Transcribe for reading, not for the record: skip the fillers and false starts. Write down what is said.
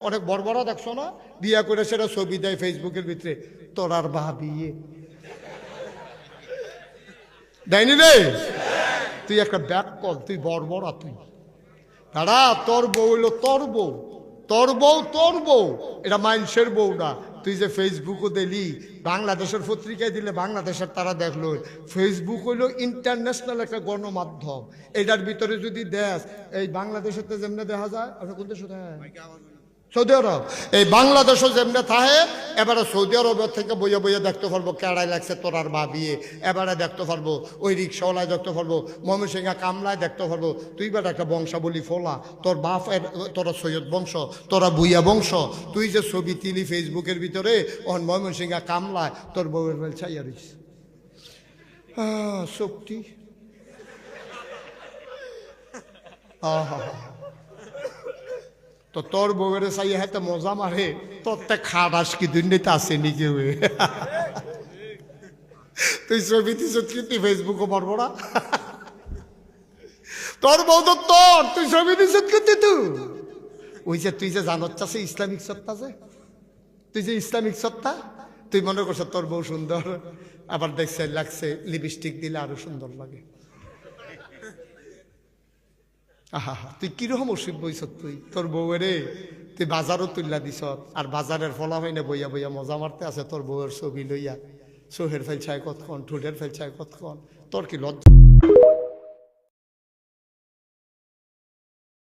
অনেক বড় বড় দেখছো না, বিয়া করে সেটা ছবি দেয় ফেসবুকের ভিতরে, তোর আর বা বিয়ে দেয়নি রে। তুই একটা ব্যাক কল, তুই বড় তুই দাঁড়া। তোর বউ হইলো তোর বউ, তোর বউ তোর বউ, এটা মানুষের বউ না। তুই যে ফেসবুকও দিলি, বাংলাদেশের পত্রিকায় দিলে বাংলাদেশের তারা দেখলো। ফেসবুক হইলো ইন্টারন্যাশনাল একটা গণমাধ্যম। এটার ভিতরে যদি দেশ, এই বাংলাদেশের তো যেমনি দেখা যায়, আপনি কোন দেশে দেখেন? সৌদি আরব। এই বাংলাদেশও যেমনি থাকে, এবারে সৌদি আরবের থেকে বইয়া বইয়া দেখতে পারবো কেড়াই লাগছে তোর আর বা বিয়ে। এবারে দেখতে পারবো ওই রিক্সাওয়ালায় দেখতে পারবো, ময়মনসিংহা কামলায় দেখতে পারবো। তুই বেটা একটা বংশাবলী ফোলা, তোর বাপ তোরা সৈয়দ বংশ, তোরা বুইয়া বংশ। তুই যে ছবি তিলি ফেসবুকের ভিতরে, ওখান ময়মনসিংহা কামলায় তোর বউয়ের বেল ছাইয়া রইস শক্তি। তো তোর বউয়ের চাইয়ে হাতে মজা মারে, তোর তে খাটাস কি দুর্নীতি আছে নাকি? তুই ছবি তুই ফেসবুকও পারবো না। তোর বউ তো তোর, তুই ছবি দিস কিন্তু তুই ওই যে তুই যে জানত চাষে ইসলামিক সত্তা, যে তুই যে ইসলামিক সত্তা, তুই মনে করছ তোর বউ সুন্দর, আবার দেখছে লাগছে লিপস্টিক দিলে আরো সুন্দর লাগে। আহা, তুই কিরকম অসুখ বইছ তুই তোর বউয়েরে, তুই বাজারও তুললা দিস, আর বাজারের ফলা হয় না বইয়া বইয়া মজা মারতে আছে তোর বউয়ের ছবি লইয়া। চোহের ফেলছায় কতক্ষণ, ঠোঁটের ফেলছায় কতক্ষণ, তোর কি লজ্জা?